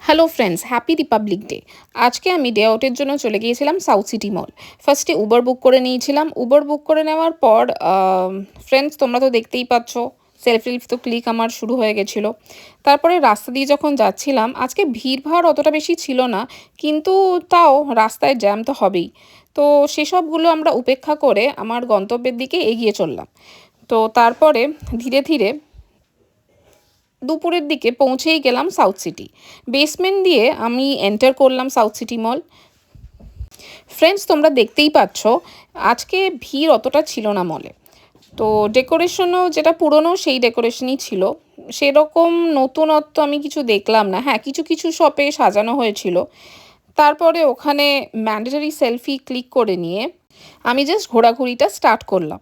Hello friends, happy Republic day. আজকে আমি day আউটের জন্য চলে গিয়েছিলাম সাউথ সিটি মল। ফার্স্টে উবার বুক করে নিয়েছিলাম। উবার বুক করে নেওয়ার পর ফ্রেন্ডস তোমরা তো দেখতেই পাচ্ছ, সেলফি তো ক্লিক আমার শুরু হয়ে গেছিলো। তারপরে রাস্তা দিয়ে যখন যাচ্ছিলাম, আজকে ভিড়ভাড় অতটা বেশি ছিল না, কিন্তু তাও রাস্তায় জ্যাম তো হবেই। তো সেসবগুলো আমরা উপেক্ষা করে আমার গন্তব্যের দিকে এগিয়ে চললাম। তো তারপরে ধীরে ধীরে দুপুরের দিকে পৌঁছেই গেলাম সাউথ সিটি। বেসমেন্ট দিয়ে আমি এন্টার করলাম সাউথ সিটি মল। ফ্রেন্ডস তোমরা দেখতেই পাচ্ছ, আজকে ভিড় অতটা ছিল না মলে। তো ডেকোরেশনও যেটা পুরনো সেই ডেকোরেশনই ছিল, সেরকম নতুনত্ব আমি কিছু দেখলাম না। হ্যাঁ, কিছু কিছু শপে সাজানো হয়েছিল। তারপরে ওখানে ম্যান্ডেটরি সেলফি ক্লিক করে নিয়ে আমি জাস্ট ঘোরাঘুরিটা স্টার্ট করলাম।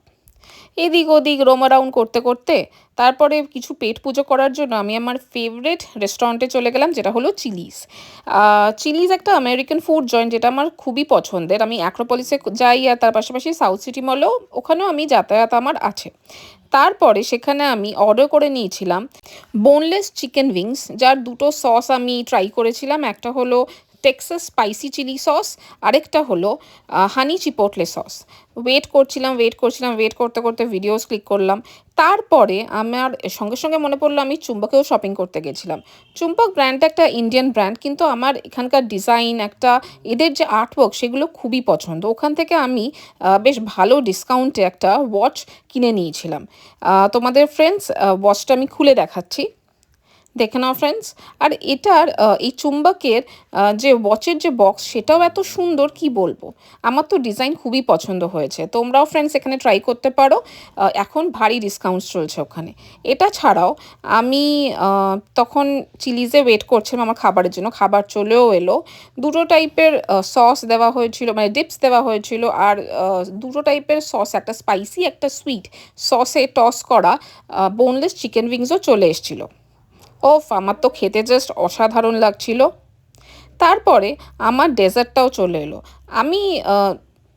এদিক ওদিক রোম অ্যারাউন্ড করতে করতে তারপরে কিছু পেট পুজো করার জন্য আমি আমার ফেভারিট রেস্টুরেন্টে চলে গেলাম, যেটা হলো চিলিজ। চিলিজ একটা আমেরিকান ফুড জয়েন্ট, যেটা আমার খুবই পছন্দের। আমি অ্যাক্রোপলিসে যাই, আর তার পাশাপাশি সাউথ সিটি মলেও ওখানেও আমি যাতায়াত আমার আছে। তারপরে সেখানে আমি অর্ডার করে নিয়েছিলাম বোনলেস চিকেন উইংস, যার দুটো সস আমি ট্রাই করেছিলাম। একটা হলো টেক্সাস স্পাইসি চিলি সস, আরেকটা হলো হানি চিপোটলে সস। ওয়েট করতে করতে ভিডিওস ক্লিক করলাম। তারপরে আমার সঙ্গে সঙ্গে মনে পড়লো আমি চুম্বকেও শপিং করতে গেছিলাম। চুম্বক ব্র্যান্ডটা একটা ইন্ডিয়ান ব্র্যান্ড, কিন্তু আমার এখানকার ডিজাইন, একটা এদের যে আর্টওয়ার্ক, সেগুলো খুবই পছন্দ। ওখান থেকে আমি বেশ ভালো ডিসকাউন্টে একটা ওয়াচ কিনে নিয়েছিলাম। তোমাদের ফ্রেন্ডস ওয়াচটা আমি খুলে দেখাচ্ছি, দেখে নাও ফ্রেন্ডস। আর এটার এই চুম্বকের যে ওয়াচের যে বক্স, সেটাও এত সুন্দর কি বলবো। আমার তো ডিজাইন খুবই পছন্দ হয়েছে। তোমরাও ফ্রেন্ডস এখানে ট্রাই করতে পারো। এখন ভারী ডিসকাউন্টস চলছে ওখানে। এটা ছাড়াও আমি তখন চিলিজে ওয়েট করছিলাম আমার খাবারের জন্য। খাবার চলেও এলো। দুটো টাইপের সস দেওয়া হয়েছিল, মানে ডিপস দেওয়া হয়েছিল। আর দুটো টাইপের সস, একটা স্পাইসি একটা সুইট, সসে টস করা বোনলেস চিকেন উইংসও চলে এসেছিলো। ওফ, আমার তো খেতে জাস্ট অসাধারণ লাগছিল। তারপরে আমার ডেজার্টটাও চলে এলো। আমি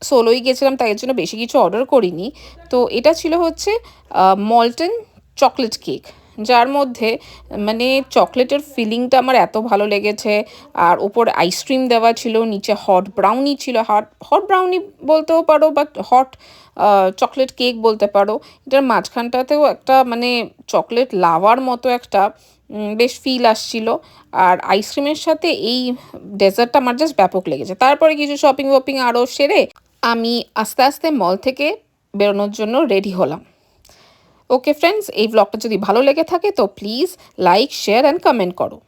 সোলোই গেছিলাম, তাই এর জন্য বেশি কিছু অর্ডার করিনি। তো এটা ছিল হচ্ছে মল্টেন চকলেট কেক, যার মধ্যে মানে চকলেটের ফিলিংটা আমার এত ভালো লেগেছে। আর ওপর আইসক্রিম দেওয়া ছিল, নিচে হট ব্রাউনি ছিল। হট হট ব্রাউনি বলতেও পারো, বা হট চকলেট কেক বলতে পারো। এটার মাঝখানটাতেও একটা মানে চকলেট লাভার মতো একটা বেশ ফিল আসছিল। আর আইসক্রিমের সাথে এই ডেজার্টটা আমার জাস্ট ব্যাপক লেগেছে। তারপরে কিছু শপিং ওপিং আরও সেরে আমি আস্তে আস্তে মল থেকে বেরোনোর জন্য রেডি হলাম। ওকে ফ্রেন্ডস, এই ব্লগটা যদি ভালো লেগে থাকে তো please like, share and comment করো।